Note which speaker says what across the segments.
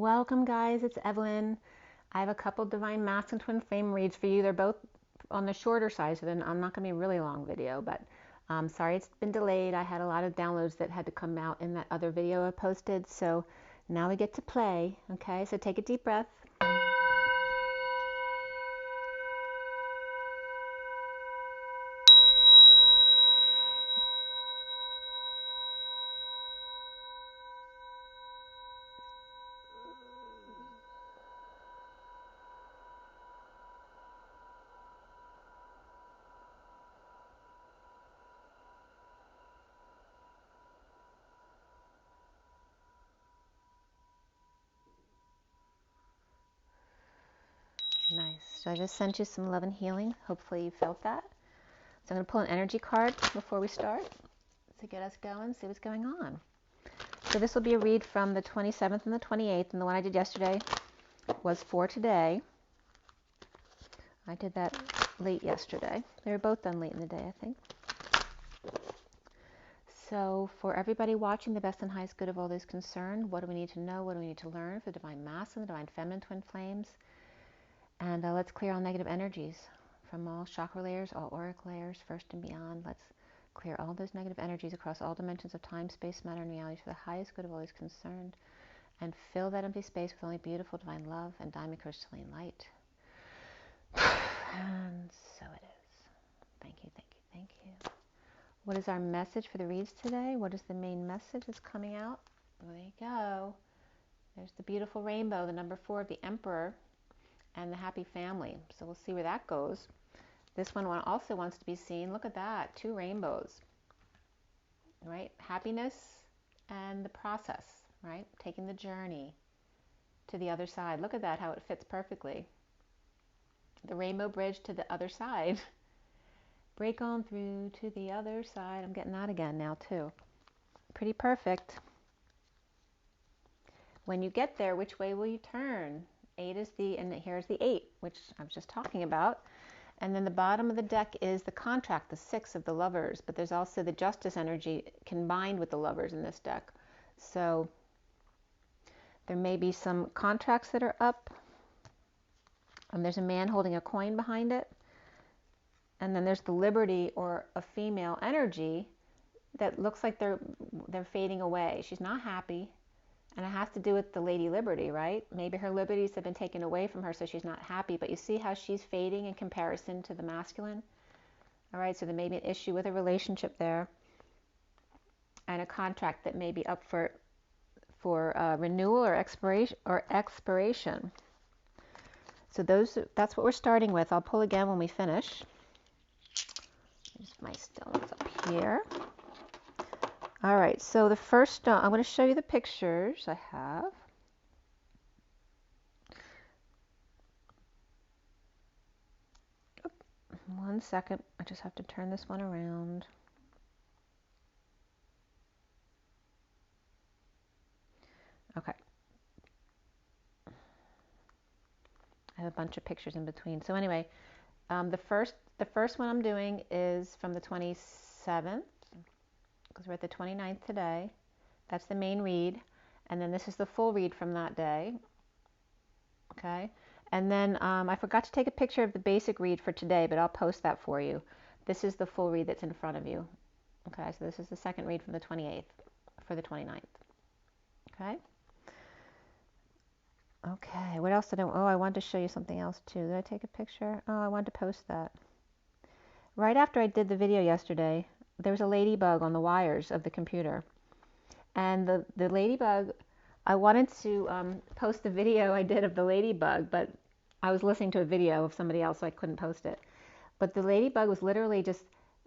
Speaker 1: Welcome guys, it's Evelyn. I have a couple Divine Masculine Twin Flame reads for you. They're both on the shorter side, so then I'm not going to be a really long video, but sorry it's been delayed. I had a lot of downloads that had to come out in that other video I posted, so now we get to play. Okay, so take a deep breath. Nice. So I just sent you some love and healing. Hopefully you felt that. So I'm going to pull an energy card before we start to get us going, see what's going on. So this will be a read from the 27th and the 28th, and the one I did yesterday was for today. I did that late yesterday. They were both done late in the day, I think. So for everybody watching, the best and highest good of all those concerned, what do we need to know? What do we need to learn for the Divine Masculine, the Divine Feminine Twin Flames? And let's clear all negative energies from all chakra layers, all auric layers, first and beyond. Let's clear all those negative energies across all dimensions of time, space, matter, and reality for the highest good of all those concerned. And fill that empty space with only beautiful divine love and diamond crystalline light. And so it is. Thank you, thank you, thank you. What is our message for the reads today? What is the main message that's coming out? There you go. There's the beautiful rainbow, the number 4 of the Emperor, and the happy family. So we'll see where that goes. This one also wants to be seen. Look at that, 2 rainbows, right? Happiness and the process, right? Taking the journey to the other side. Look at that, how it fits perfectly. The rainbow bridge to the other side. Break on through to the other side. I'm getting that again now too. Pretty perfect. When you get there, which way will you turn? 8 is and here's the 8, which I was just talking about. And then the bottom of the deck is the contract, the 6 of the Lovers, but there's also the Justice energy combined with the Lovers in this deck. So there may be some contracts that are up. There's a man holding a coin behind it. And then there's the Liberty, or a female energy that looks like they're fading away. She's not happy. And it has to do with the Lady Liberty, right? Maybe her liberties have been taken away from her, so she's not happy. But you see how she's fading in comparison to the masculine? All right, so there may be an issue with a relationship there. And a contract that may be up for renewal or expiration. So that's what we're starting with. I'll pull again when we finish. Here's my stones up here. All right, so the first stone, I'm going to show you the pictures I have. Oh, 1 second, I just have to turn this one around. Okay. I have a bunch of pictures in between. So anyway, the first one I'm doing is from the 27th, because we're at the 29th today. That's the main read. And then this is the full read from that day. Okay. And then I forgot to take a picture of the basic read for today, but I'll post that for you. This is the full read that's in front of you. Okay, so this is the second read from the 28th for the 29th. Okay. Okay, what else did I wanted to show you something else too. Did I take a picture? Oh, I wanted to post that. Right after I did the video yesterday, there was a ladybug on the wires of the computer. And the ladybug, I wanted to post the video I did of the ladybug, but I was listening to a video of somebody else, so I couldn't post it. But the ladybug was literally just,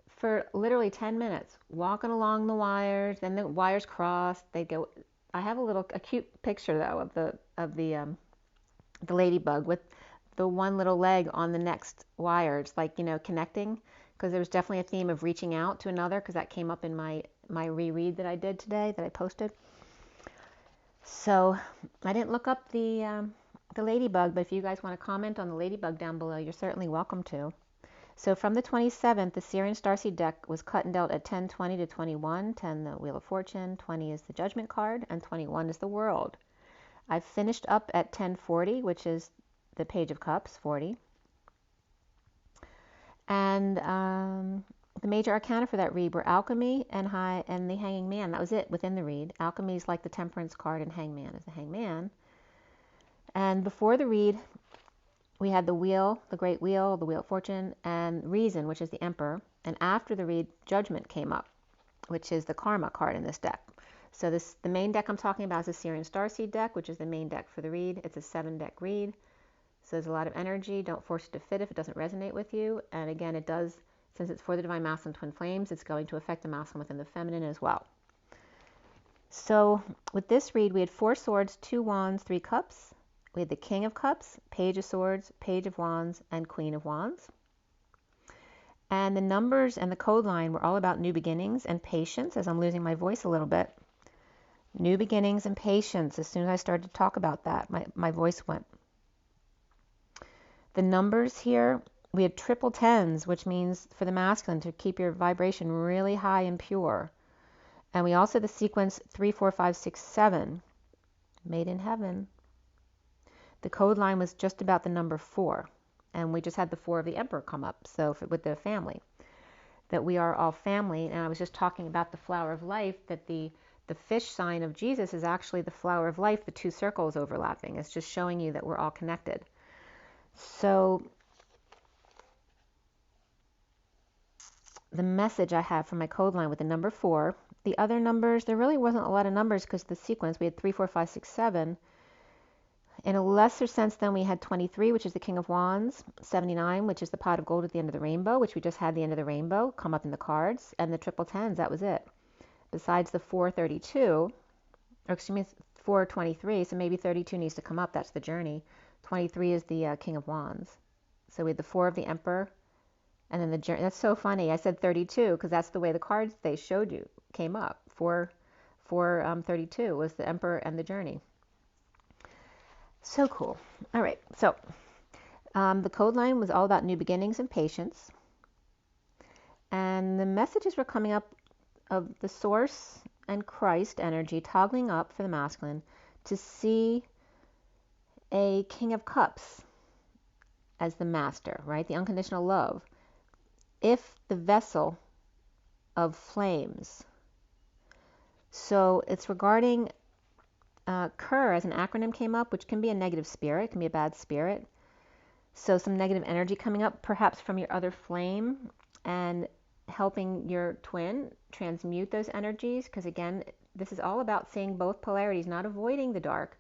Speaker 1: for literally 10 minutes, walking along the wires, then the wires crossed, they'd go. I have a cute picture though of the ladybug with the one little leg on the next wires, like, you know, connecting, because there was definitely a theme of reaching out to another, because that came up in my reread that I did today, that I posted. So I didn't look up the ladybug, but if you guys want to comment on the ladybug down below, you're certainly welcome to. So from the 27th, the SIRIAN STARSEED deck was cut and dealt at 10-20 to 21. 10, the Wheel of Fortune, 20 is the Judgment card, and 21 is the World. I finished up at 1040, which is the Page of Cups, 40. And the major arcana for that read were Alchemy and the Hanging Man. That was it within the read. Alchemy is like the Temperance card, and Hangman is the Hangman. And before the read, we had the Wheel, the Great Wheel, the Wheel of Fortune, and Reason, which is the Emperor. And after the read, Judgment came up, which is the Karma card in this deck. So the main deck I'm talking about is the SIRIAN STARSEED deck, which is the main deck for the read. It's a 7-deck read. So there's a lot of energy. Don't force it to fit if it doesn't resonate with you. And again, it does, since it's for the Divine Masculine Twin Flames, it's going to affect the masculine within the feminine as well. So with this read, we had 4 Swords, 2 Wands, 3 Cups. We had the King of Cups, Page of Swords, Page of Wands, and Queen of Wands. And the numbers and the code line were all about new beginnings and patience, as I'm losing my voice a little bit. New beginnings and patience. As soon as I started to talk about that, my voice went. The numbers here, we had triple 10s, which means for the masculine to keep your vibration really high and pure. And we also had the sequence 3, 4, 5, 6, 7, made in heaven. The code line was just about the number 4. And we just had the 4 of the Emperor come up, so with the family. That we are all family. And I was just talking about the flower of life, that the fish sign of Jesus is actually the flower of life, the 2 circles overlapping. It's just showing you that we're all connected. So the message I have for my code line with the number 4, the other numbers, there really wasn't a lot of numbers because the sequence, we had 3, 4, 5, 6, 7. In a lesser sense then we had 23, which is the King of Wands, 79, which is the pot of gold at the end of the rainbow, which we just had the end of the rainbow come up in the cards, and the triple 10s, that was it. Besides the 432, or excuse me, 423, so maybe 32 needs to come up, that's the journey. 23 is the King of Wands. So we had the 4 of the Emperor, and then the journey. That's so funny. I said 32 because that's the way the cards they showed you came up. 432 was the Emperor and the journey. So cool. All right. So the code line was all about new beginnings and patience. And the messages were coming up of the Source and Christ energy toggling up for the masculine to see a King of Cups as the master, right? The unconditional love. If the vessel of flames. So it's regarding KIPPER as an acronym came up, which can be a negative spirit, can be a bad spirit. So some negative energy coming up, perhaps from your other flame, and helping your twin transmute those energies. Because again, this is all about seeing both polarities, not avoiding the dark,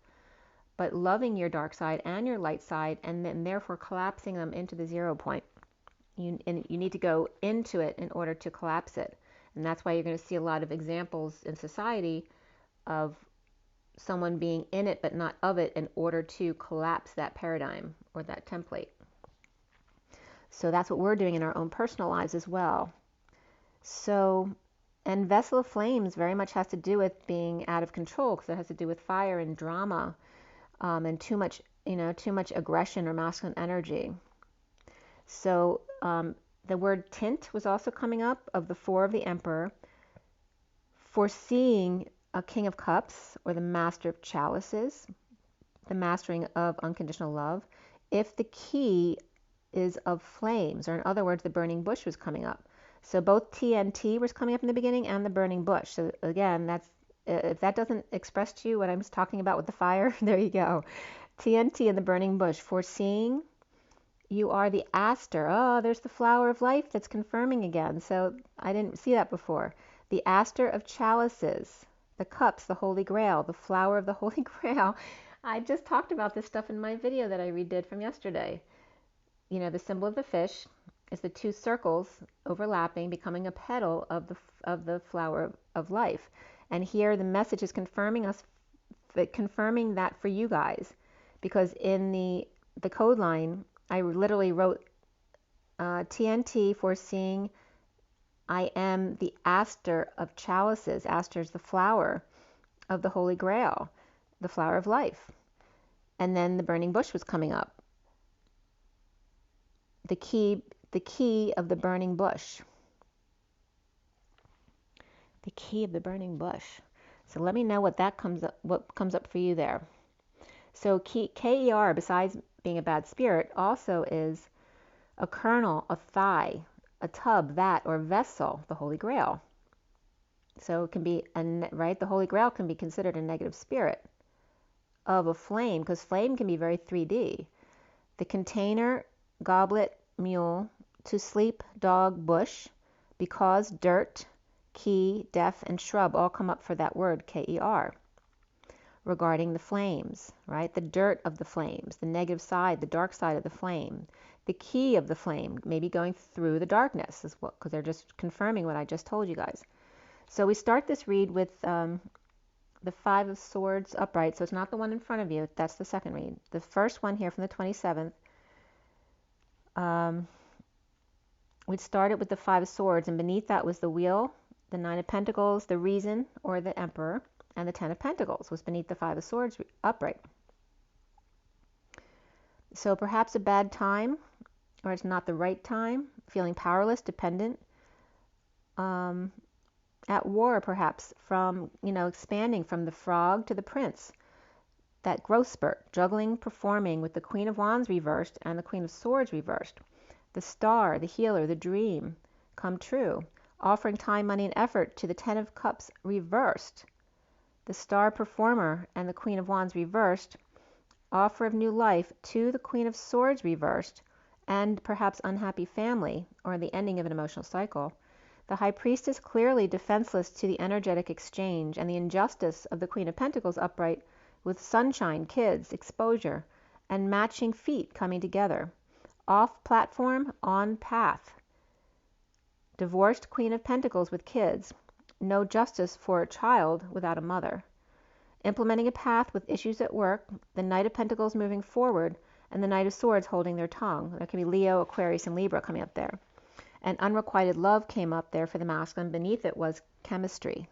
Speaker 1: but loving your dark side and your light side, and then therefore collapsing them into the 0 point. You need to go into it in order to collapse it. And that's why you're going to see a lot of examples in society of someone being in it but not of it in order to collapse that paradigm or that template. So that's what we're doing in our own personal lives as well. So, and Vessel of Flames very much has to do with being out of control, because it has to do with fire and drama, and too much aggression or masculine energy. So the word tint was also coming up of the 4 of the Emperor, foreseeing a King of Cups or the Master of Chalices, the mastering of unconditional love, if the key is of flames, or in other words, the burning bush was coming up. So both TNT was coming up in the beginning and the burning bush. So again, that's if that doesn't express to you what I'm talking about with the fire, there you go. TNT and the burning bush, foreseeing. You are the aster. Oh, there's the flower of life that's confirming again. So I didn't see that before. The aster of chalices, the cups, the Holy Grail, the flower of the Holy Grail. I just talked about this stuff in my video that I redid from yesterday. You know, the symbol of the fish is the 2 circles overlapping, becoming a petal of the flower of life. And here the message is confirming that for you guys, because in the code line, I literally wrote TNT, foreseeing I am the aster of chalices. Aster is the flower of the Holy Grail, the flower of life. And then the burning bush was coming up. The key of the burning bush. The key of the burning bush. So let me know what comes up for you there. So KER, besides being a bad spirit, also is a kernel, a thigh, a tub, vat, or vessel, the Holy Grail. So it can be, right, the Holy Grail can be considered a negative spirit of a flame, because flame can be very 3D. The container, goblet, mule, to sleep, dog, bush, because, dirt, key, deaf, and shrub all come up for that word, KER, regarding the flames, right? The dirt of the flames, the negative side, the dark side of the flame, the key of the flame, maybe going through the darkness, is what, because they're just confirming what I just told you guys. So we start this read with the Five of Swords upright, so it's not the one in front of you, that's the second read. The first one here from the 27th, we started with the Five of Swords, and beneath that was the Wheel, the Nine of Pentacles, the Reason, or the Emperor, and the Ten of Pentacles was beneath the Five of Swords upright. So perhaps a bad time, or it's not the right time, feeling powerless, dependent, at war perhaps, from, expanding from the frog to the prince, that growth spurt, juggling, performing with the Queen of Wands reversed and the Queen of Swords reversed, the star, the healer, the dream come true, offering time, money, and effort to the Ten of Cups reversed, the star performer and the Queen of Wands reversed, offer of new life to the Queen of Swords reversed, and perhaps unhappy family, or the ending of an emotional cycle. The High Priestess clearly defenseless to the energetic exchange, and the injustice of the Queen of Pentacles upright with sunshine, kids, exposure, and matching feet coming together. Off platform, on path. Divorced Queen of Pentacles with kids. No justice for a child without a mother. Implementing a path with issues at work. The Knight of Pentacles moving forward, and the Knight of Swords holding their tongue. There can be Leo, Aquarius, and Libra coming up there. And unrequited love came up there for the masculine. Beneath it was chemistry.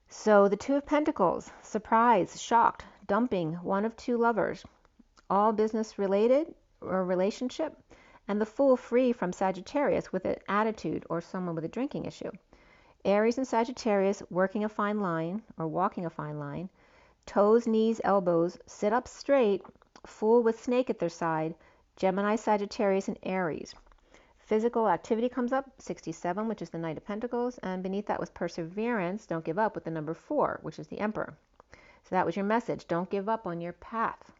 Speaker 1: So the Two of Pentacles, surprise, shocked, dumping one of two lovers, all business related or relationship, and the Fool free from Sagittarius with an attitude or someone with a drinking issue. Aries and Sagittarius working a fine line or walking a fine line, toes, knees, elbows, sit up straight, Fool with snake at their side, Gemini, Sagittarius, and Aries. Physical activity comes up, 67, which is the Knight of Pentacles, and beneath that was perseverance, don't give up, with the number 4, which is the Emperor. So that was your message, don't give up on your path.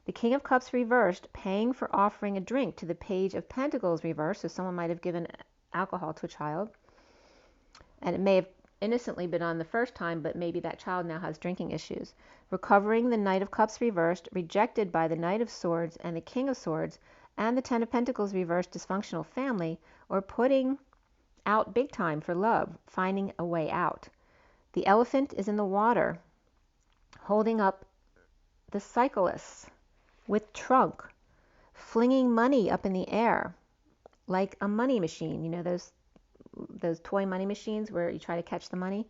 Speaker 1: The King of Cups reversed, paying for offering a drink to the Page of Pentacles reversed, so someone might have given alcohol to a child, and it may have innocently been on the first time, but maybe that child now has drinking issues. Recovering the Knight of Cups reversed, rejected by the Knight of Swords and the King of Swords, and the Ten of Pentacles reversed, dysfunctional family, or putting out big time for love, finding a way out. The Elephant is in the water, holding up the cyclists with trunk, flinging money up in the air like a money machine. You know those toy money machines where you try to catch the money?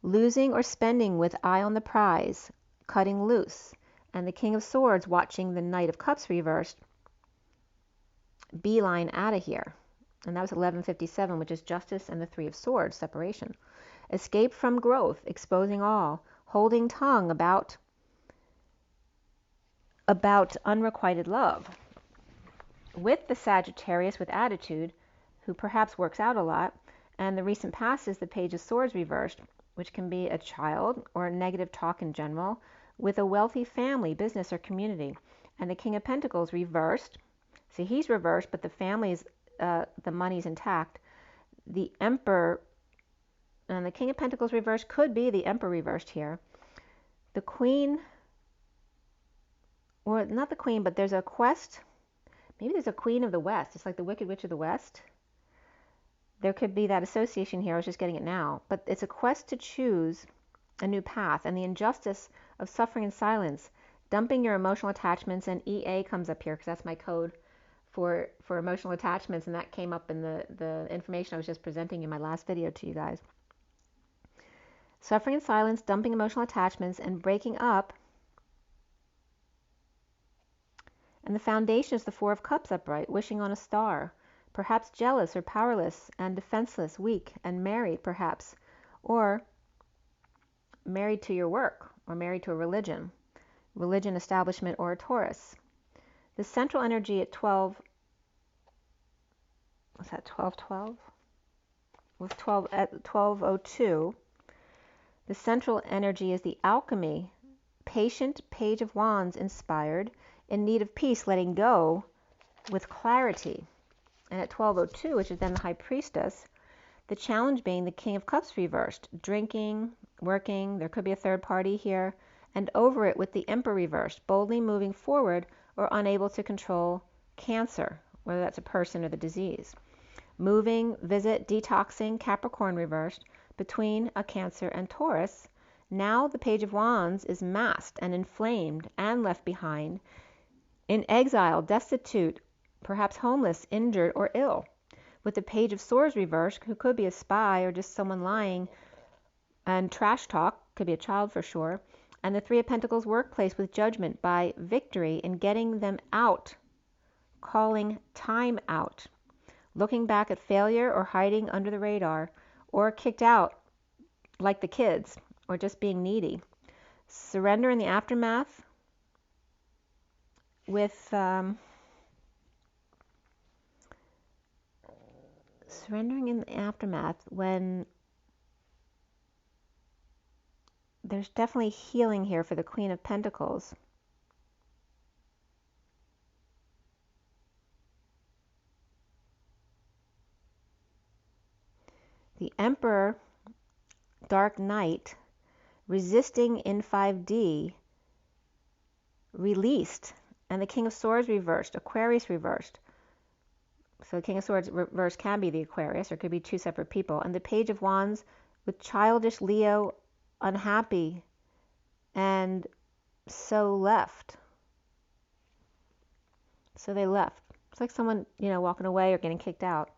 Speaker 1: Losing or spending with eye on the prize, cutting loose. And the King of Swords watching the Knight of Cups reversed, beeline out of here. And that was 1157, which is justice and the Three of Swords, separation. Escape from growth, exposing all, holding tongue about unrequited love. With the Sagittarius with attitude, who perhaps works out a lot, and the recent past is the Page of Swords reversed, which can be a child or negative talk in general, with a wealthy family, business, or community. And the King of Pentacles reversed. See, he's reversed, but the family's, the money's intact. The Emperor and the King of Pentacles reversed could be the Emperor reversed here. The Queen, or not the Queen, but there's a quest. Maybe there's a Queen of the West. It's like the Wicked Witch of the West. There could be that association here. I was just getting it now. But it's a quest to choose a new path, and the injustice of suffering in silence, dumping your emotional attachments, and EA comes up here because that's my code for emotional attachments, and that came up in the information I was just presenting in my last video to you guys. Suffering in silence, dumping emotional attachments, and breaking up. And the foundation is the Four of Cups upright, wishing on a star, perhaps jealous or powerless and defenseless, weak, and married perhaps, or married to your work, or married to a religion. religion, establishment, or a Taurus. The central energy at 12, what's that, 1212? With 12 at 1202, the central energy is the alchemy, patient, Page of Wands inspired, in need of peace, letting go with clarity. And at 1202, which is then the High Priestess, the challenge being the King of Cups reversed, drinking, working, there could be a third party here, and over it with the Emperor reversed, boldly moving forward or unable to control cancer, whether that's a person or the disease. Moving, visit, detoxing, Capricorn reversed, between a Cancer and Taurus. Now the Page of Wands is masked and inflamed and left behind, in exile, destitute, perhaps homeless, injured, or ill. With the Page of Swords reversed, who could be a spy or just someone lying, and trash talk, could be a child for sure, and the Three of Pentacles workplace with judgment by victory in getting them out, calling time out, looking back at failure or hiding under the radar, or kicked out like the kids, or just being needy. Surrender in the aftermath with surrendering in the aftermath when there's definitely healing here for the Queen of Pentacles. The Emperor, Dark Knight, resisting in 5D, released, and the King of Swords reversed, Aquarius reversed. So the King of Swords reversed can be the Aquarius, or it could be two separate people. And the Page of Wands with childish Leo, unhappy, and so left. So they left. It's like someone, walking away or getting kicked out.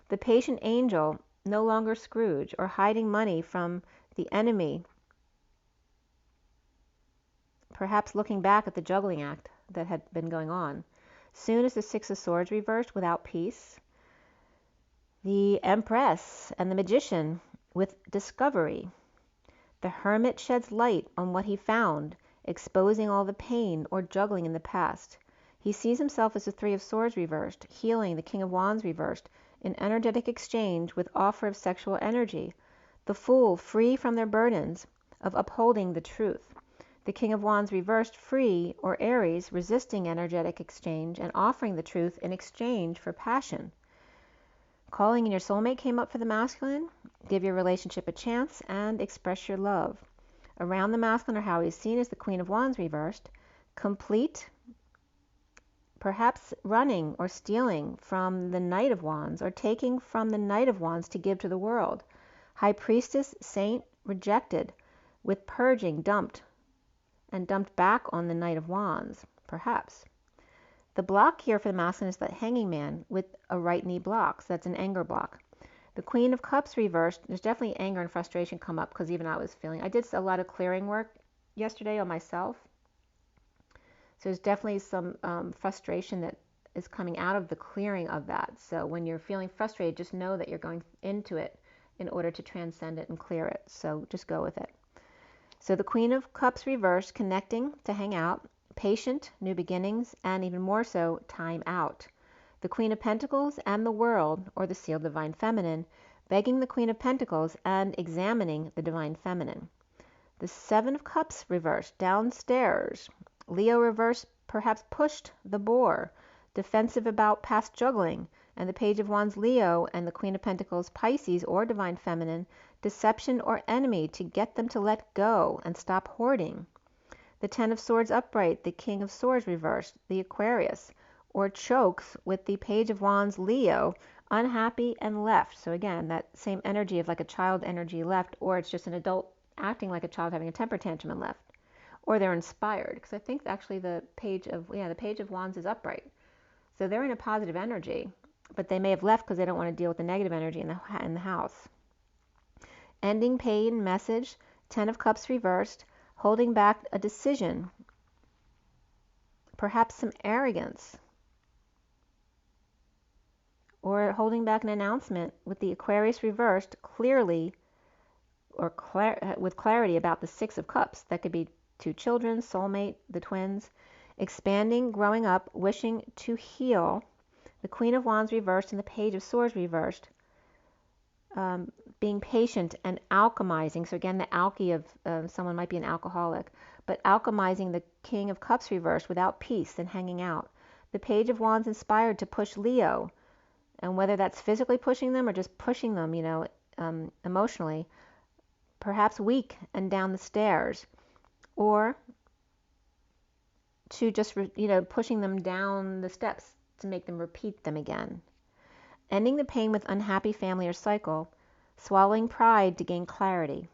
Speaker 1: The Patient Angel, no longer Scrooge, or hiding money from the enemy, perhaps looking back at the juggling act that had been going on. Soon as the Six of Swords reversed, without peace. The Empress and the Magician with discovery. The Hermit sheds light on what he found, exposing all the pain or juggling in the past. He sees himself as the Three of Swords reversed, healing, the King of Wands reversed, in energetic exchange with offer of sexual energy. The Fool, free from their burdens of upholding the truth. The King of Wands reversed, free, or Aries, resisting energetic exchange and offering the truth in exchange for passion. Calling in your soulmate came up for the masculine. Give your relationship a chance and express your love. Around the masculine, or how he's seen as the Queen of Wands reversed, complete, perhaps running or stealing from the Knight of Wands, or taking from the Knight of Wands to give to the world. High Priestess, Saint, rejected, with purging, dumped, and dumped back on the Knight of Wands, perhaps. The block here for the masculine is the Hanging Man with a right knee block, so that's an anger block. The Queen of Cups reversed, there's definitely anger and frustration come up, because even I was feeling, I did a lot of clearing work yesterday on myself. So there's definitely some frustration that is coming out of the clearing of that. So when you're feeling frustrated, just know that you're going into it in order to transcend it and clear it. So just go with it. So the Queen of Cups reversed, connecting to hang out, patient, new beginnings, and even more so, time out. The Queen of Pentacles and the World, or the Sealed Divine Feminine, begging the Queen of Pentacles and examining the Divine Feminine. The Seven of Cups reversed, downstairs. Leo reversed, perhaps pushed the boar, defensive about past juggling, and the Page of Wands Leo and the Queen of Pentacles Pisces, or Divine Feminine, deception or enemy to get them to let go and stop hoarding. The Ten of Swords upright, the King of Swords reversed, the Aquarius, or chokes with the Page of Wands Leo, unhappy and left. So again, that same energy of like a child energy left, or it's just an adult acting like a child having a temper tantrum and left. Or they're inspired, because I think actually the Page of Wands is upright. So they're in a positive energy, but they may have left because they don't want to deal with the negative energy in the house. Ending pain message, Ten of Cups reversed, holding back a decision, perhaps some arrogance, or holding back an announcement with the Aquarius reversed, clearly, or with clarity about the Six of Cups. That could be 2 children, soulmate, the twins, expanding, growing up, wishing to heal, the Queen of Wands reversed and the Page of Swords reversed, being patient and alchemizing. So again, the alky of someone might be an alcoholic, but alchemizing the King of Cups reversed without peace and hanging out. The Page of Wands inspired to push Leo, and whether that's physically pushing them or just pushing them, emotionally, perhaps weak and down the stairs, or to just, pushing them down the steps to make them repeat them again. Ending the pain with unhappy family or cycle, swallowing pride to gain clarity.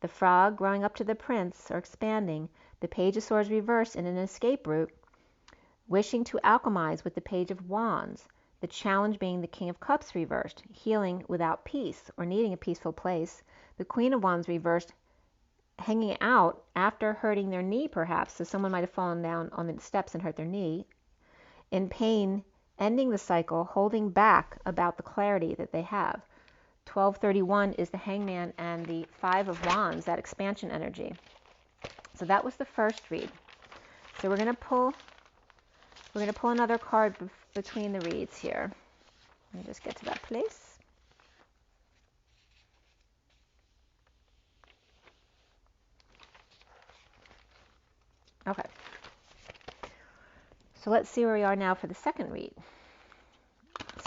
Speaker 1: The Frog growing up to the Prince or expanding, the Page of Swords reversed in an escape route, wishing to alchemize with the Page of Wands, the challenge being the King of Cups reversed, healing without peace or needing a peaceful place. The Queen of Wands reversed, hanging out after hurting their knee perhaps, so someone might have fallen down on the steps and hurt their knee, in pain, ending the cycle, holding back about the clarity that they have. 1231 is the Hangman and the Five of Wands, that expansion energy. So that was the first read. So we're going to pull another card between the reads here. Let me just get to that place. Okay. So let's see where we are now for the second read.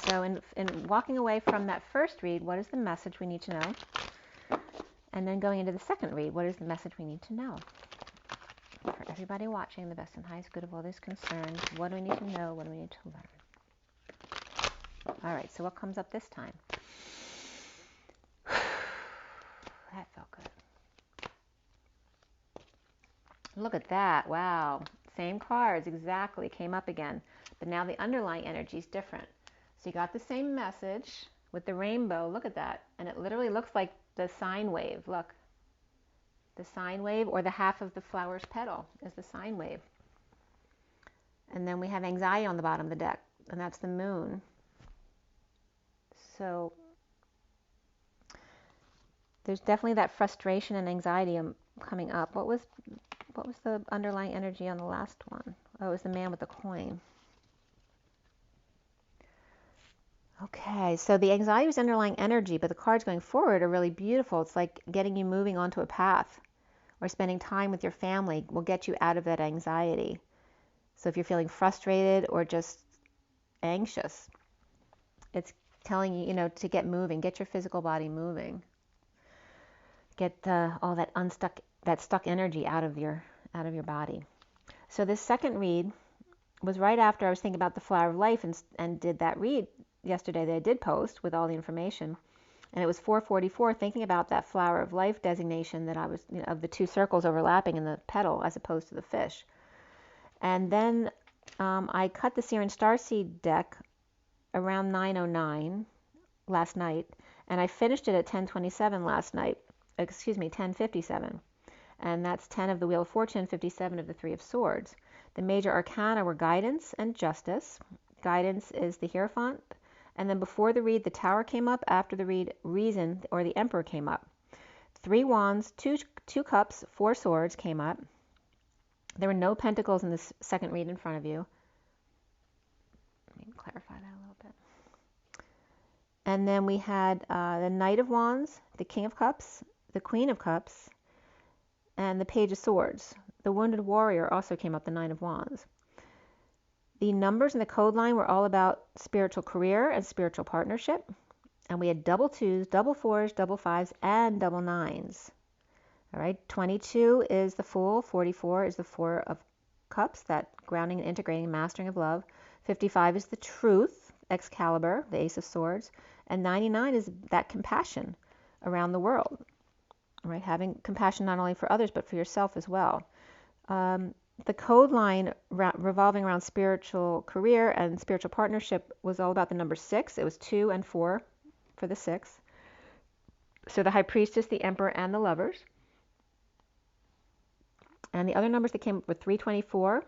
Speaker 1: So in walking away from that first read, what is the message we need to know? And then going into the second read, what is the message we need to know? For everybody watching, the best and highest good of all those concerned, what do we need to know? What do we need to learn? All right, so what comes up this time? That felt good. Look at that. Wow. Same cards exactly came up again, but now the underlying energy is different. So you got the same message with the rainbow. Look at that. And it literally looks like the sine wave. Look. The sine wave, or the half of the flower's petal is the sine wave. And then we have anxiety on the bottom of the deck, and that's the moon. So there's definitely that frustration and anxiety coming up. What was the underlying energy on the last one? Oh, it was the man with the coin. Okay, so the anxiety was underlying energy, but the cards going forward are really beautiful. It's like getting you moving onto a path, or spending time with your family will get you out of that anxiety. So if you're feeling frustrated or just anxious, it's telling you, to get moving, get your physical body moving, get all that stuck energy out of your body. So this second read was right after I was thinking about the Flower of Life and did that read yesterday that I did post with all the information. And it was 444, thinking about that Flower of Life designation that I was, of the 2 circles overlapping in the petal as opposed to the fish. And then I cut the SIRIAN Starseed deck around 9:09 last night, and I finished it at 10:27 last night. 10:57. And that's 10 of the Wheel of Fortune, 57 of the Three of Swords. The major arcana were guidance and justice. Guidance is the Hierophant. And then before the read, the Tower came up. After the read, Reason, or the Emperor, came up. 3 wands, 2 cups, 4 swords came up. There were no pentacles in this second read in front of you. Let me clarify that a little bit. And then we had the Knight of Wands, the King of Cups, the Queen of Cups, and the Page of Swords. The Wounded Warrior also came up, the Nine of Wands. The numbers in the code line were all about spiritual career and spiritual partnership. And we had double 2s, double 4s, double 5s, and double 9s. All right, 22 is the Fool. 44 is the Four of Cups, that grounding and integrating, mastering of love. 55 is the Truth, Excalibur, the Ace of Swords. And 99 is that compassion around the world. All right, having compassion not only for others, but for yourself as well. The code line revolving around spiritual career and spiritual partnership was all about the number 6. It was 2 and 4 for the 6. So the High Priestess, the Emperor, and the Lovers. And the other numbers that came up were 324,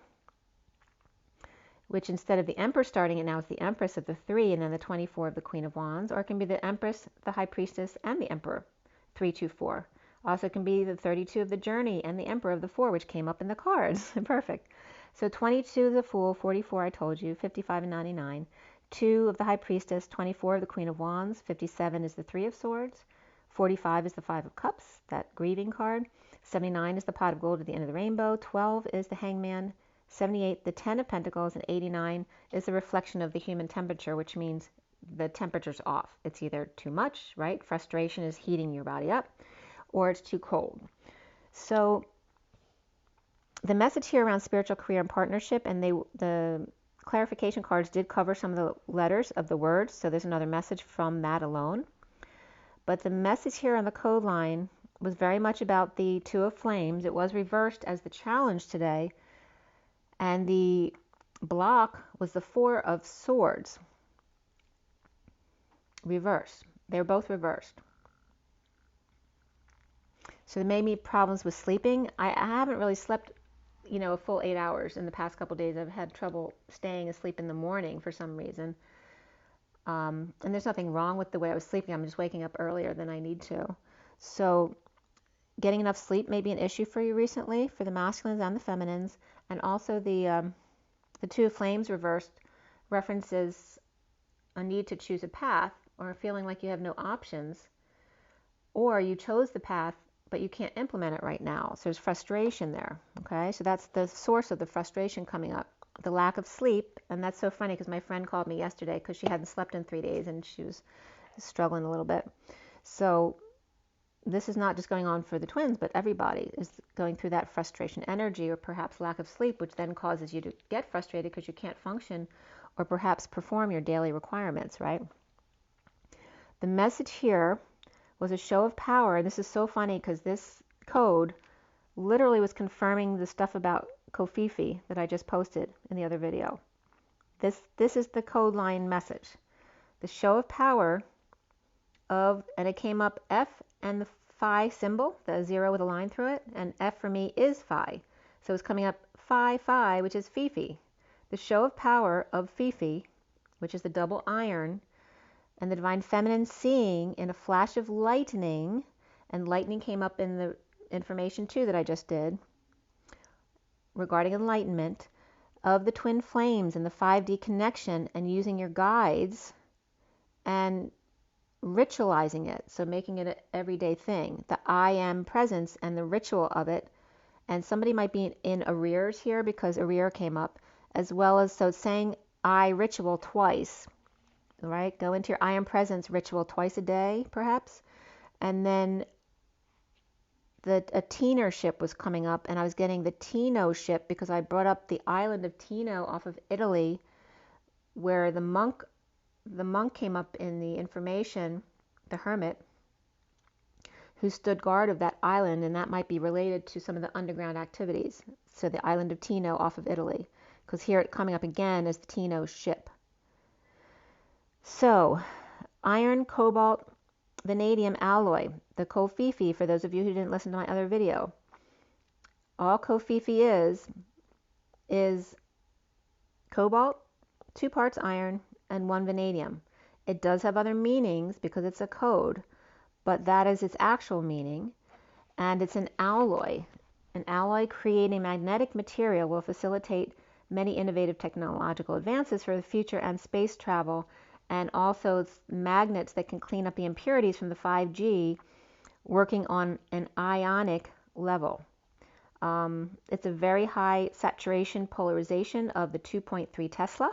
Speaker 1: which instead of the Emperor starting it now, it's the Empress of the 3, and then the 24 of the Queen of Wands. Or it can be the Empress, the High Priestess, and the Emperor, 324. Also can be the 32 of the Journey and the Emperor of the Four, which came up in the cards. Perfect. So 22 of the Fool, 44 I told you, 55 and 99. 2 of the High Priestess, 24 of the Queen of Wands, 57 is the Three of Swords, 45 is the Five of Cups, that grieving card. 79 is the Pot of Gold at the end of the rainbow. 12 is the Hangman. 78, the 10 of Pentacles, and 89 is the reflection of the human temperature, which means the temperature's off. It's either too much, right? Frustration is heating your body up, or it's too cold. So the message here around spiritual career and partnership, and the clarification cards did cover some of the letters of the words, so there's another message from that alone. But the message here on the code line was very much about the Two of Flames. It was reversed as the challenge today, and the block was the Four of Swords. Reversed. They were both reversed. So there may be problems with sleeping. I haven't really slept, a full 8 hours in the past couple of days. I've had trouble staying asleep in the morning for some reason. And there's nothing wrong with the way I was sleeping. I'm just waking up earlier than I need to. So getting enough sleep may be an issue for you recently, for the masculines and the feminines. And also the Two of Flames reversed references a need to choose a path, or feeling like you have no options, or you chose the path but you can't implement it right now. So there's frustration there. Okay, so that's the source of the frustration coming up, the lack of sleep. And that's so funny because my friend called me yesterday because she hadn't slept in 3 days and she was struggling a little bit. So this is not just going on for the twins, but everybody is going through that frustration energy, or perhaps lack of sleep, which then causes you to get frustrated because you can't function or perhaps perform your daily requirements, right? The message here was a show of power, and this is so funny because this code literally was confirming the stuff about Kofifi that I just posted in the other video. This is the code line message. The show of power of, and it came up F and the Phi symbol, the 0 with a line through it, and F for me is Phi. So it's coming up Phi Phi, which is Fifi. The show of power of Fifi, which is the double iron, and the divine feminine seeing in a flash of lightning, and lightning came up in the information too that I just did regarding enlightenment, of the twin flames and the 5D connection, and using your guides and ritualizing it, so making it an everyday thing, the I am presence and the ritual of it. And somebody might be in arrears here because arrear came up, as well as, so it's saying I ritual twice, right? Go into your I am presence ritual twice a day, perhaps. And then a Tino ship was coming up, and I was getting the Tino ship because I brought up the island of Tino off of Italy, where the monk came up in the information, the hermit, who stood guard of that island, and that might be related to some of the underground activities. So the island of Tino off of Italy, because here it coming up again as the Tino ship. So iron, cobalt, vanadium alloy, the Kofifi, for those of you who didn't listen to my other video. All Kofifi is cobalt, 2 parts iron, and 1 vanadium. It does have other meanings because it's a code, but that is its actual meaning. And it's an alloy. An alloy creating magnetic material will facilitate many innovative technological advances for the future and space travel, and also it's magnets that can clean up the impurities from the 5G, working on an ionic level. It's a very high saturation polarization of the 2.3 Tesla.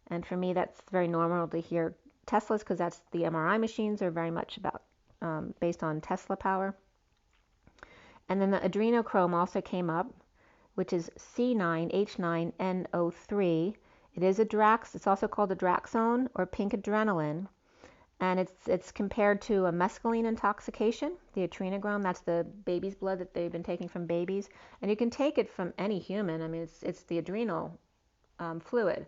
Speaker 1: And for me, that's very normal to hear Teslas, because that's the MRI machines are very much about based on Tesla power. And then the adrenochrome also came up, which is C9H9NO3. It is a Drax. It's also called a Draxone or pink adrenaline, and it's compared to a mescaline intoxication, the adrenochrome. That's the baby's blood that they've been taking from babies, and you can take it from any human. I mean, it's the adrenal fluid.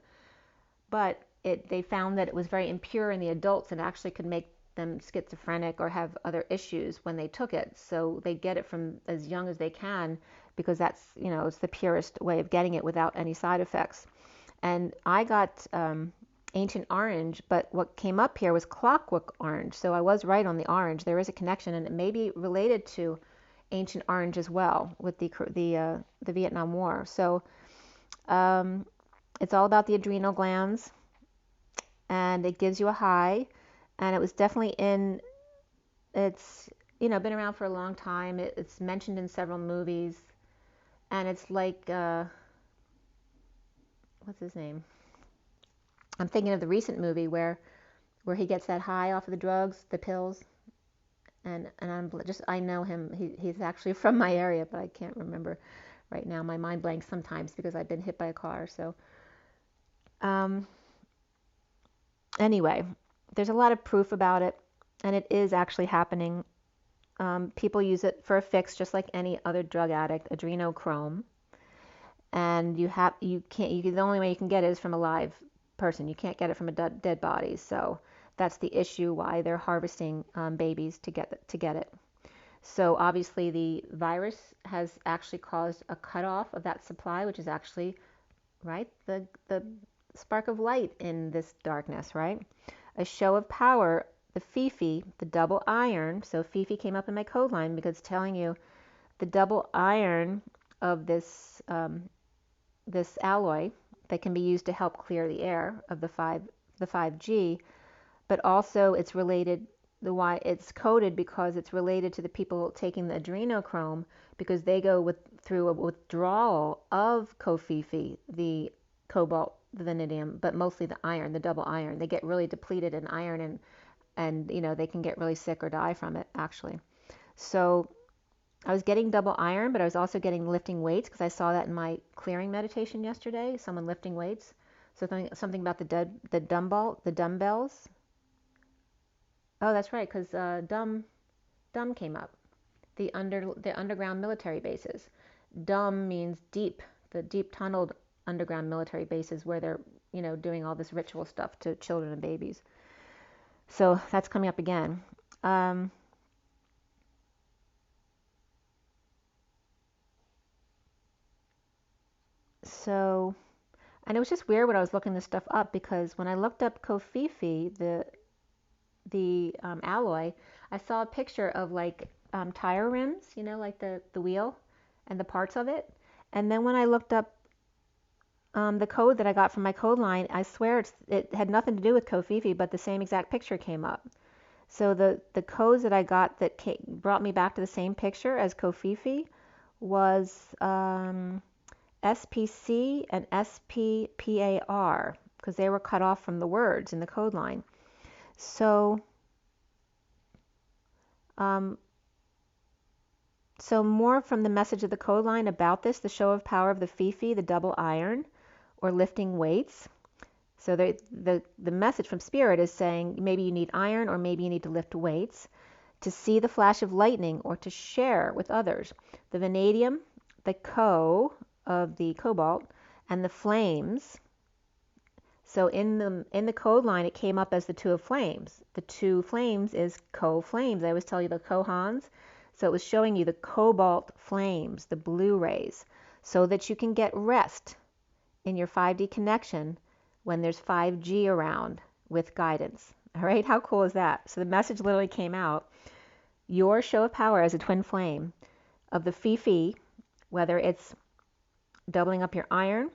Speaker 1: But they found that it was very impure in the adults and actually could make them schizophrenic or have other issues when they took it. So they get it from as young as they can, because that's, it's the purest way of getting it without any side effects. And I got Ancient Orange, but what came up here was Clockwork Orange. So I was right on the orange. There is a connection, and it may be related to Ancient Orange as well with the Vietnam War. So it's all about the adrenal glands, and it gives you a high. And it was definitely it's been around for a long time. It's mentioned in several movies, and it's like what's his name? I'm thinking of the recent movie where he gets that high off of the drugs, the pills, and I know him. He's actually from my area, but I can't remember right now. My mind blanks sometimes because I've been hit by a car. So anyway, there's a lot of proof about it, and it is actually happening. People use it for a fix, just like any other drug addict, adrenochrome. And the only way you can get it is from a live person. You can't get it from a dead body. So that's the issue why they're harvesting babies to get it. So obviously the virus has actually caused a cutoff of that supply, which is actually right the spark of light in this darkness, right? A show of power, the Fifi, the double iron. So Fifi came up in my code line because it's telling you the double iron of this this alloy that can be used to help clear the air of the 5G, but also it's related, why it's coded, because it's related to the people taking the adrenochrome, because they go through a withdrawal of Kofifi, the cobalt, the vanadium, but mostly the iron, the double iron. They get really depleted in iron, and they can get really sick or die from it, actually. So I was getting double iron, but I was also getting lifting weights, because I saw that in my clearing meditation yesterday, someone lifting weights. So something about the dumbbells. Oh, that's right, because dumb came up. The underground military bases. Dumb means deep, the deep tunneled underground military bases where they're doing all this ritual stuff to children and babies. So that's coming up again. So, and it was just weird when I was looking this stuff up, because when I looked up Kofifi, the alloy, I saw a picture of like tire rims, like the wheel and the parts of it. And then when I looked up the code that I got from my code line, I swear it had nothing to do with Kofifi, but the same exact picture came up. So the codes that I got that brought me back to the same picture as Kofifi was SPC and SPPAR, because they were cut off from the words in the code line. So more from the message of the code line about this, the show of power of the Fifi, the double iron, or lifting weights. So the message from Spirit is saying maybe you need iron, or maybe you need to lift weights, to see the flash of lightning, or to share with others. The vanadium, the of the cobalt, and the flames. So in the code line, it came up as the two of flames. The two flames is co-flames. I always tell you the Kohans. So it was showing you the cobalt flames, the blue rays, so that you can get rest in your 5D connection when there's 5G around with guidance. All right, how cool is that? So the message literally came out. Your show of power as a twin flame of the Fifi, whether it's doubling up your iron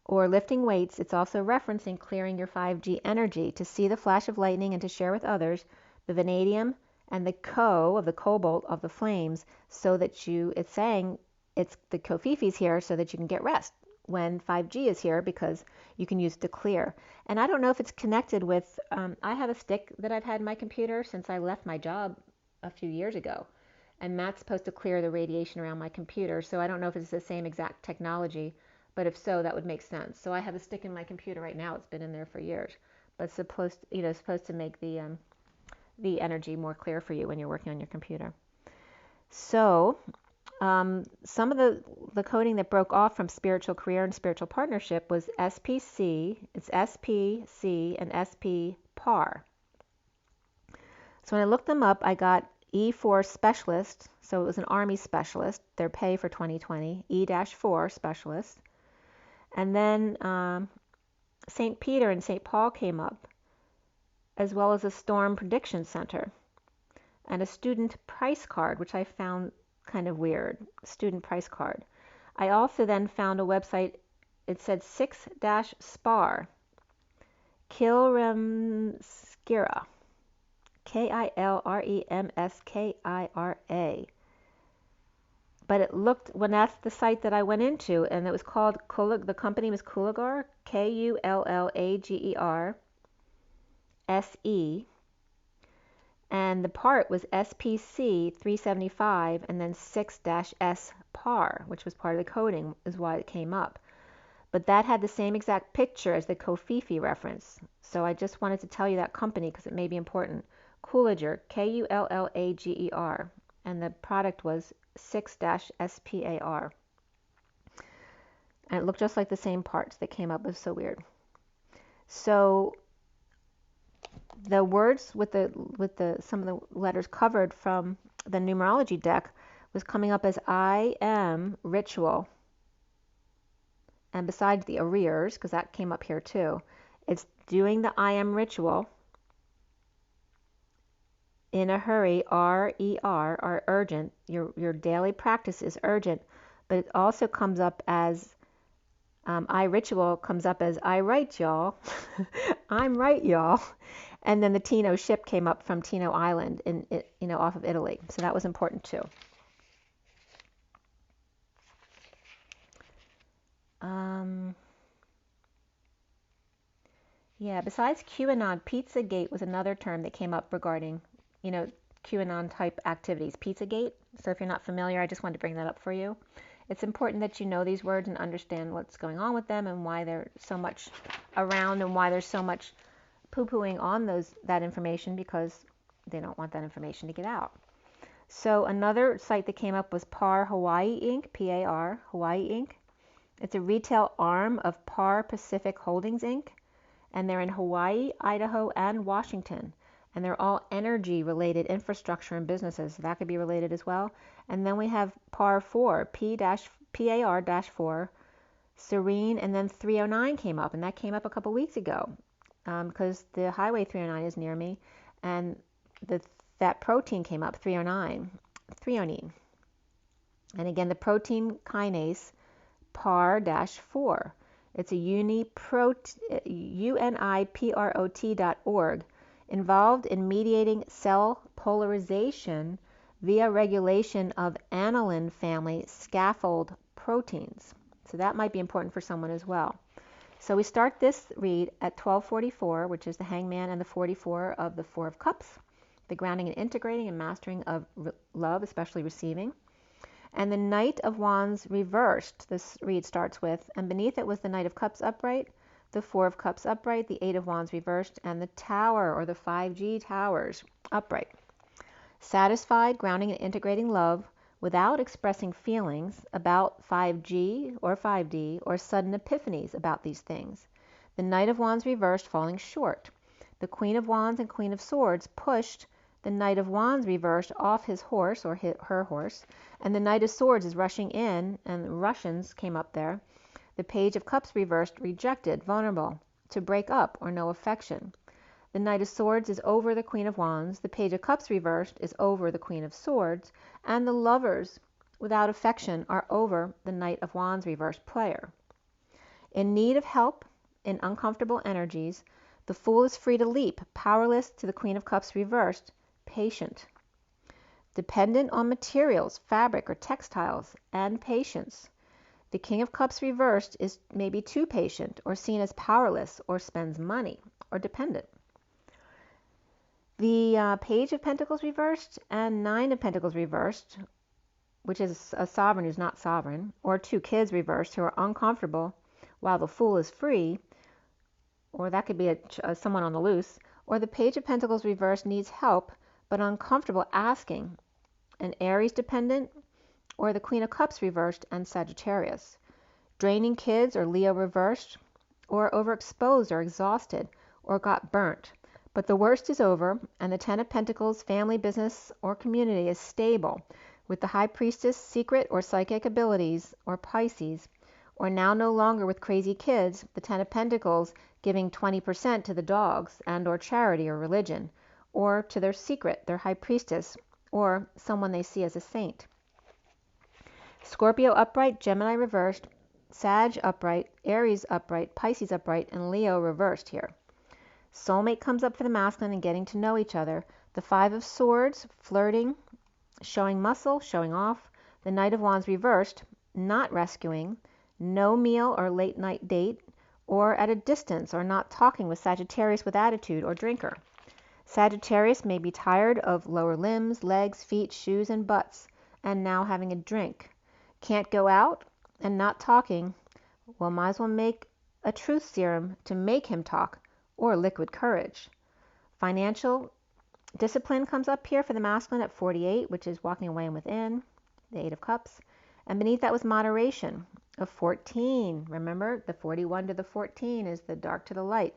Speaker 1: or lifting weights, it's also referencing clearing your 5G energy, to see the flash of lightning and to share with others the vanadium and the of the cobalt of the flames, so that it's saying it's the Kofifi's here so that you can get rest when 5G is here, because you can use it to clear. And I don't know if it's connected with, I have a stick that I've had in my computer since I left my job a few years ago. And that's supposed to clear the radiation around my computer. So I don't know if it's the same exact technology, but if so, that would make sense. So I have a stick in my computer right now. It's been in there for years, but it's supposed to make the energy more clear for you when you're working on your computer. So some of the coding that broke off from spiritual career and spiritual partnership was SPC. It's SPC and SP-PAR. So when I looked them up, I got E4 specialist, so it was an Army specialist, their pay for 2020, E-4 specialist. And then St. Peter and St. Paul came up, as well as a storm prediction center, and a student price card, which I found kind of weird, student price card. I also then found a website, it said 6-SPAR, Kilremskira, Kilremskira. But it looked, when that's the site that I went into, and it was called, the company was Kullager, Kullager, and the part was SPC 375 and then 6-S PAR, which was part of the coding, is why it came up. But that had the same exact picture as the Kofifi reference. So I just wanted to tell you that company because it may be important. Kullager, Kullager, and the product was 6-SPAR. And it looked just like the same parts that came up. It was so weird. So the words with some of the letters covered from the numerology deck was coming up as I am ritual. And besides the arrears, because that came up here too, it's doing the I am ritual in a hurry, R-E-R, are urgent. Your daily practice is urgent, but it also comes up as I ritual comes up as I write, y'all. I'm right, y'all. And then the Tino ship came up from Tino Island, off of Italy. So that was important too. Yeah, besides QAnon, Pizzagate was another term that came up regarding, QAnon type activities. Pizzagate. So if you're not familiar, I just wanted to bring that up for you. It's important that you know these words and understand what's going on with them and why they're so much around and why there's so much poo-pooing on that information, because they don't want that information to get out. So another site that came up was PAR Hawaii Inc., P-A-R, Hawaii Inc. It's a retail arm of PAR Pacific Holdings Inc., and they're in Hawaii, Idaho, and Washington. And they're all energy-related infrastructure and businesses. So that could be related as well. And then we have PAR 4, PAR-4, SIRIAN, and then 309 came up. And that came up a couple weeks ago because the Highway 309 is near me. And that protein came up, 309, threonine. And again, the protein kinase, PAR-4. It's a uniprot.org, involved in mediating cell polarization via regulation of aniline family scaffold proteins. So that might be important for someone as well. So we start this read at 1244, which is the hangman, and the 44 of the Four of Cups, the grounding and integrating and mastering of love, especially receiving. And the Knight of Wands reversed, this read starts with, and beneath it was the Knight of Cups upright, the Four of Cups upright, the Eight of Wands reversed, and the Tower, or the 5G towers, upright. Satisfied, grounding and integrating love without expressing feelings about 5G or 5D or sudden epiphanies about these things. The Knight of Wands reversed, falling short. The Queen of Wands and Queen of Swords pushed the Knight of Wands reversed off his horse, or her horse, and the Knight of Swords is rushing in, and the Russians came up there. The Page of Cups reversed, rejected, vulnerable, to break up, or no affection. The Knight of Swords is over the Queen of Wands, the Page of Cups reversed is over the Queen of Swords, and the lovers without affection are over the Knight of Wands reversed player. In need of help, in uncomfortable energies, the Fool is free to leap, powerless to the Queen of Cups reversed, patient. Dependent on materials, fabric, or textiles, and patience. The King of Cups reversed is maybe too patient, or seen as powerless, or spends money, or dependent. The Page of Pentacles reversed and Nine of Pentacles reversed, which is a sovereign who's not sovereign, or two kids reversed who are uncomfortable while the Fool is free, or that could be someone on the loose, or the Page of Pentacles reversed needs help but uncomfortable asking, an Aries dependent, or the Queen of Cups reversed and Sagittarius. Draining kids, or Leo reversed, or overexposed or exhausted, or got burnt. But the worst is over, and the Ten of Pentacles, family, business, or community is stable, with the High Priestess, secret or psychic abilities, or Pisces, or now no longer with crazy kids, the Ten of Pentacles giving 20% to the dogs and or charity or religion, or to their secret, their high priestess, or someone they see as a saint. Scorpio upright, Gemini reversed, Sag upright, Aries upright, Pisces upright, and Leo reversed here. Soulmate comes up for the masculine and getting to know each other. The Five of Swords, flirting, showing muscle, showing off. The Knight of Wands reversed, not rescuing, no meal or late night date, or at a distance or not talking with Sagittarius with attitude or drinker. Sagittarius may be tired of lower limbs, legs, feet, shoes, and butts, and now having a drink. Can't go out and not talking, well, might as well make a truth serum to make him talk, or liquid courage. Financial discipline comes up here for the masculine at 48, which is walking away and within, the Eight of Cups. And beneath that was moderation of 14. Remember, the 41 to the 14 is the dark to the light.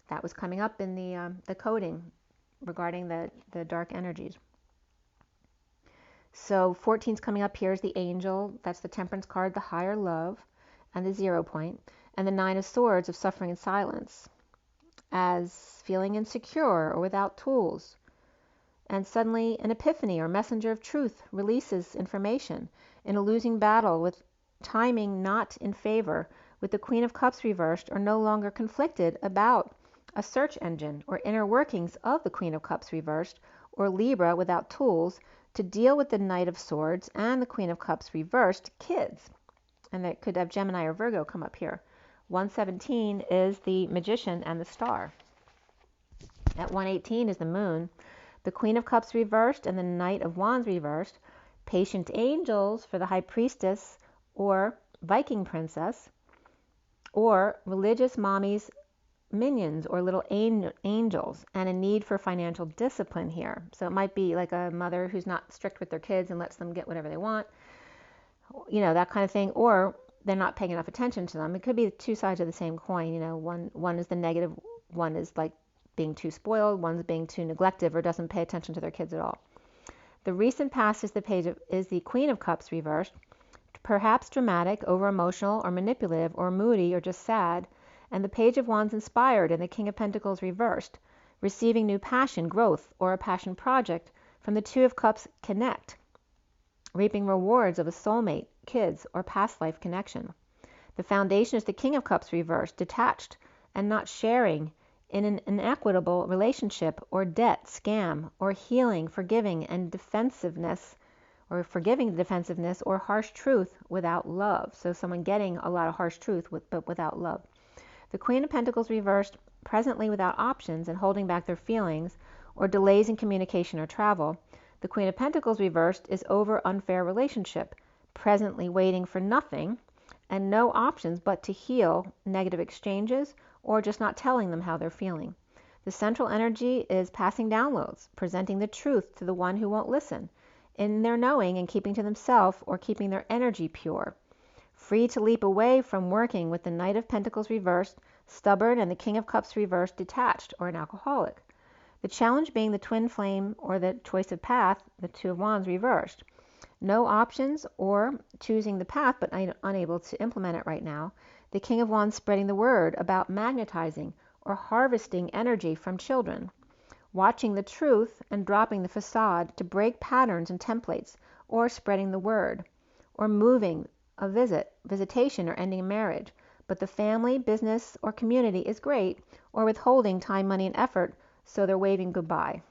Speaker 1: That was coming up in the coding regarding the dark energies. So 14 is coming up here as the angel. That's the temperance card, the higher love, and the 0 point. And the Nine of Swords of suffering and silence as feeling insecure or without tools. And suddenly an epiphany or messenger of truth releases information in a losing battle with timing not in favor, with the Queen of Cups reversed, or no longer conflicted about a search engine or inner workings of the Queen of Cups reversed, or Libra without tools to deal with the Knight of Swords and the Queen of Cups reversed kids. And that could have Gemini or Virgo come up here. 117 is the Magician and the Star. At 118 is the Moon. The Queen of Cups reversed and the Knight of Wands reversed. Patient angels for the High Priestess or Viking Princess, or religious mommy's minions or little angels, and a need for financial discipline here. So it might be like a mother who's not strict with their kids and lets them get whatever they want, that kind of thing, or they're not paying enough attention to them. It could be two sides of the same coin. One is the negative, one is like being too spoiled, one's being too neglective or doesn't pay attention to their kids at all. The recent past is the Queen of Cups reversed, perhaps dramatic, over emotional or manipulative or moody or just sad, and the Page of Wands inspired and the King of Pentacles reversed, receiving new passion, growth, or a passion project from the Two of Cups connect, reaping rewards of a soulmate, kids, or past life connection. The foundation is the King of Cups reversed, detached and not sharing in an inequitable relationship or debt, scam, or healing, forgiving, and defensiveness, or forgiving the defensiveness or harsh truth without love. So someone getting a lot of harsh truth but without love. The Queen of Pentacles reversed, presently without options and holding back their feelings, or delays in communication or travel. The Queen of Pentacles reversed is over unfair relationship, presently waiting for nothing and no options but to heal negative exchanges or just not telling them how they're feeling. The central energy is passing downloads, presenting the truth to the one who won't listen, in their knowing and keeping to themselves or keeping their energy pure. Free to leap away from working with the Knight of Pentacles reversed, stubborn, and the King of Cups reversed, detached, or an alcoholic. The challenge being the twin flame or the choice of path, the Two of Wands reversed. No options or choosing the path but unable to implement it right now. The King of Wands spreading the word about magnetizing or harvesting energy from children. Watching the truth and dropping the facade to break patterns and templates, or spreading the word, or moving a visitation, or ending a marriage. But the family, business, or community is great, or withholding time, money, and effort, so they're waving goodbye.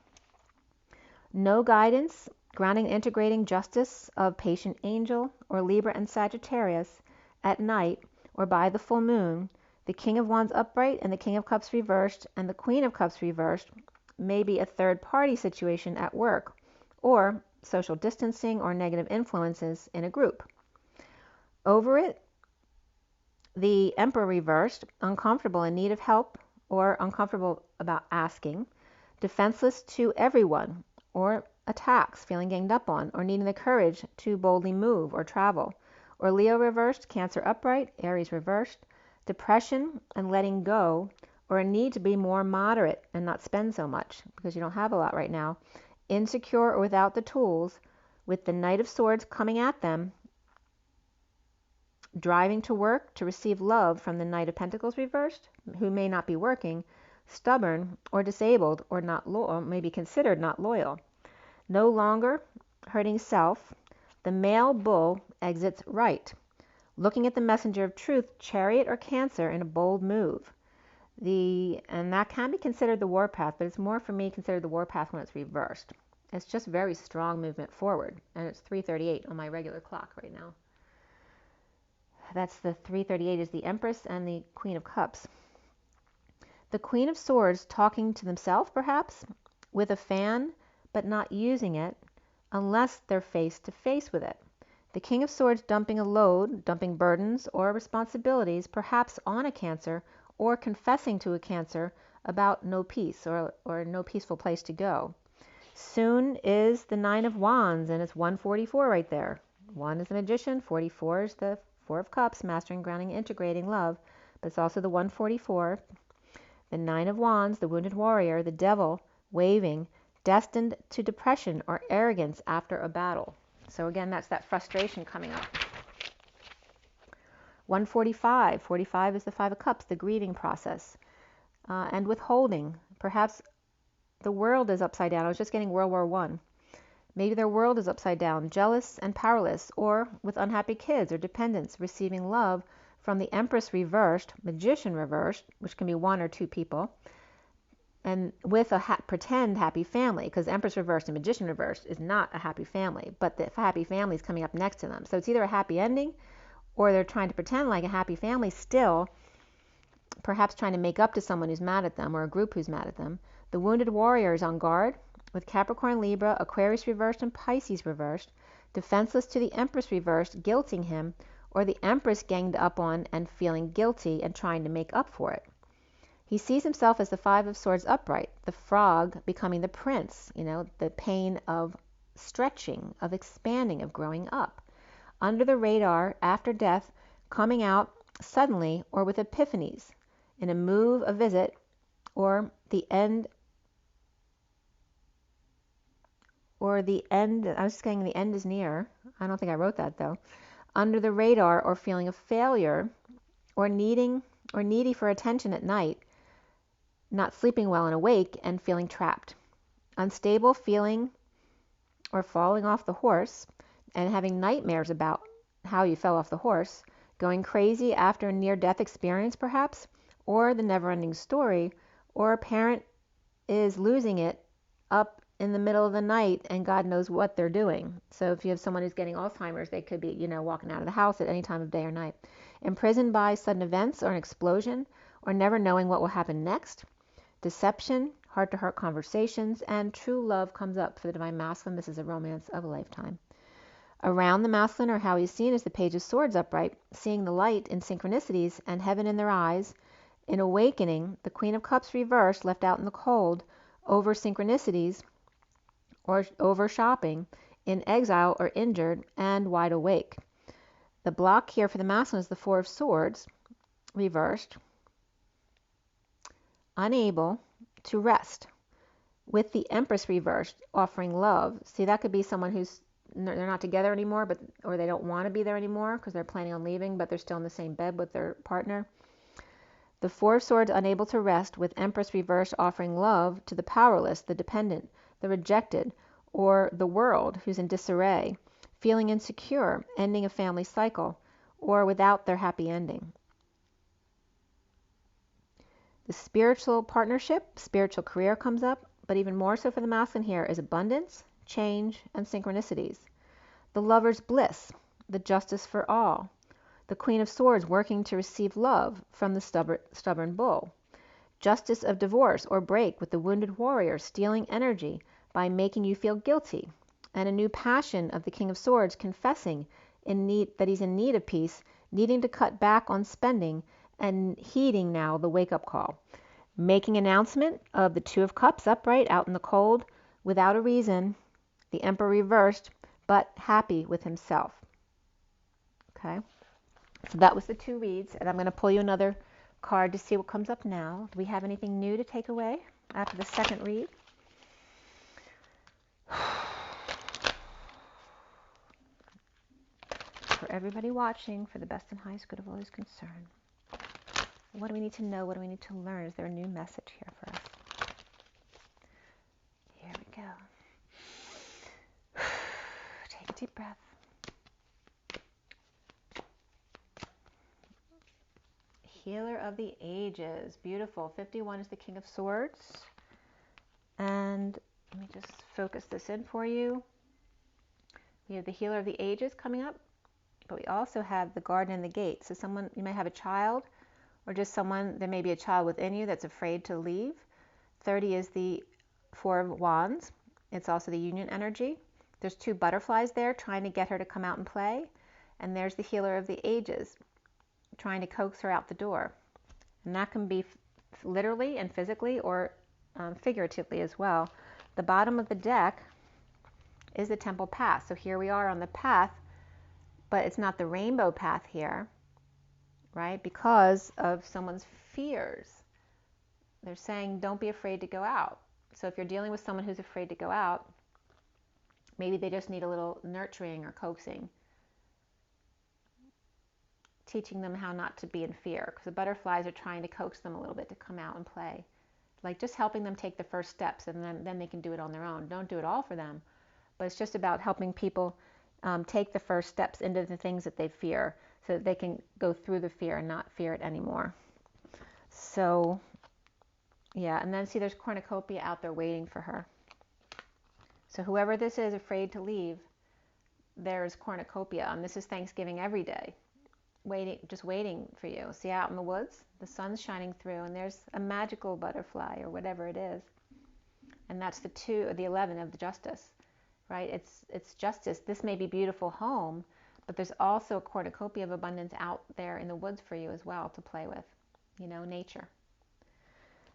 Speaker 1: No guidance, grounding and integrating justice of patient angel, or Libra and Sagittarius at night, or by the full moon. The King of Wands upright and the King of Cups reversed and the Queen of Cups reversed, may be a third-party situation at work, or social distancing or negative influences in a group. Over it, the Emperor reversed, uncomfortable, in need of help, or uncomfortable about asking, defenseless to everyone, or attacks, feeling ganged up on, or needing the courage to boldly move or travel. Or Leo reversed, Cancer upright, Aries reversed, depression and letting go, or a need to be more moderate and not spend so much because you don't have a lot right now, insecure or without the tools, with the Knight of Swords coming at them, driving to work to receive love from the Knight of Pentacles reversed, who may not be working, stubborn or disabled or not loyal, may be considered not loyal. No longer hurting self, the male bull exits right, looking at the messenger of truth, Chariot or Cancer, in a bold move. And that can be considered the warpath, but it's more for me considered the warpath when it's reversed. It's just very strong movement forward, and it's 3:38 on my regular clock right now. That's the 3:38 is the Empress and the Queen of Cups. The Queen of Swords talking to themselves, perhaps, with a fan, but not using it unless they're face to face with it. The King of Swords dumping a load, dumping burdens or responsibilities, perhaps on a Cancer, or confessing to a Cancer about no peace or no peaceful place to go. Soon is the Nine of Wands, and it's 144 right there. 1 is the Magician, 44 is the Four of Cups, mastering, grounding, integrating love, but it's also the 144. The Nine of Wands, the wounded warrior, the devil, waving, destined to depression or arrogance after a battle. So again, that's that frustration coming up. 145, 45 is the Five of Cups, the grieving process, and withholding. Perhaps the world is upside down. I was just getting World War I. Maybe their world is upside down, jealous and powerless, or with unhappy kids or dependents, receiving love from the Empress reversed, Magician reversed, which can be 1 or 2 people, and with a pretend happy family, because Empress reversed and Magician reversed is not a happy family, but the happy family is coming up next to them. So it's either a happy ending, or they're trying to pretend like a happy family still, perhaps trying to make up to someone who's mad at them or a group who's mad at them. The wounded warrior is on guard with Capricorn, Libra, Aquarius reversed, and Pisces reversed, defenseless to the Empress reversed, guilting him, or the Empress ganged up on and feeling guilty and trying to make up for it. He sees himself as the Five of Swords upright, the frog becoming the prince, the pain of stretching, of expanding, of growing up. Under the radar, after death, coming out suddenly or with epiphanies, in a move, a visit, or the end, I was saying the end is near. I don't think I wrote that though. Under the radar or feeling of failure, or needy for attention at night, not sleeping well and awake and feeling trapped. Unstable feeling or falling off the horse and having nightmares about how you fell off the horse, going crazy after a near-death experience perhaps, or the never-ending story, or a parent is losing it up in the middle of the night and God knows what they're doing. So if you have someone who's getting Alzheimer's, they could be, walking out of the house at any time of day or night. Imprisoned by sudden events or an explosion, or never knowing what will happen next. Deception, heart-to-heart conversations, and true love comes up for the Divine Masculine. This is a romance of a lifetime. Around the masculine, or how he's seen, is the Page of Swords upright, seeing the light in synchronicities and heaven in their eyes. In awakening, the Queen of Cups reversed, left out in the cold, over synchronicities, or over shopping, in exile or injured, and wide awake. The block here for the masculine is the Four of Swords, reversed, unable to rest, with the Empress reversed, offering love. See, that could be someone who's they're not together anymore, or they don't want to be there anymore because they're planning on leaving, but they're still in the same bed with their partner. The Four of Swords unable to rest, with Empress reversed, offering love to the powerless, the dependent, the rejected, or the world who's in disarray, feeling insecure, ending a family cycle, or without their happy ending. The spiritual partnership, spiritual career comes up, but even more so for the masculine here is abundance, change, and synchronicities. The lover's bliss, the justice for all. The Queen of Swords working to receive love from the stubborn bull. Justice of divorce or break with the wounded warrior stealing energy by making you feel guilty. And a new passion of the King of Swords confessing that he's in need of peace, needing to cut back on spending, and heeding now the wake-up call. Making announcement of the Two of Cups upright out in the cold without a reason. The Emperor reversed, but happy with himself. Okay, so that was the 2 reads, and I'm going to pull you another card to see what comes up now. Do we have anything new to take away after the second read? For for everybody watching, for the best and highest good of all who's concerned. What do we need to know? What do we need to learn? Is there a new message here for us? Here we go. Take a deep breath. Healer of the ages. Beautiful. 51 is the King of Swords. And let me just focus this in for you. We have the Healer of the Ages coming up, but we also have the Garden and the Gate. So someone, you may have a child, or just someone, there may be a child within you that's afraid to leave. 30 is the Four of Wands. It's also the union energy. There's two butterflies there trying to get her to come out and play. And there's the Healer of the Ages trying to coax her out the door. And that can be literally and physically, or figuratively as well. The bottom of the deck is the temple path. So here we are on the path, but it's not the rainbow path here, right? Because of someone's fears. They're saying, don't be afraid to go out. So if you're dealing with someone who's afraid to go out, maybe they just need a little nurturing or coaxing, teaching them how not to be in fear, because the butterflies are trying to coax them a little bit to come out and play. Like just helping them take the first steps, and then they can do it on their own. Don't do it all for them, but it's just about helping people take the first steps into the things that they fear, so that they can go through the fear and not fear it anymore. So yeah, and then see, there's cornucopia out there waiting for her. So whoever this is afraid to leave, there's cornucopia, and this is Thanksgiving every day, waiting, just waiting for you. See, out in the woods, the sun's shining through, and there's a magical butterfly or whatever it is, and that's the 11 of the Justice, right? It's justice. This may be beautiful home, but there's also a cornucopia of abundance out there in the woods for you as well to play with, you know, nature.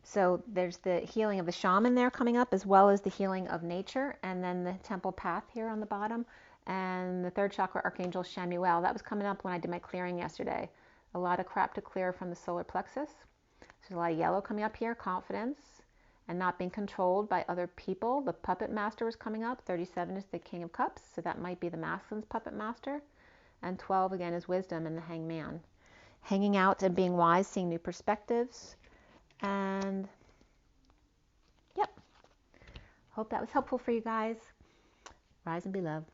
Speaker 1: So there's the healing of the shaman there coming up, as well as the healing of nature, and then the temple path here on the bottom, and the third chakra archangel Shamuel. That was coming up when I did my clearing yesterday. A lot of crap to clear from the solar plexus. There's a lot of yellow coming up here, confidence, and not being controlled by other people. The puppet master was coming up. 37 is the King of Cups, so that might be the masculine's puppet master. And 12 again is wisdom and the hangman. Hanging out and being wise, seeing new perspectives. And yep, hope that was helpful for you guys. Rise and be loved.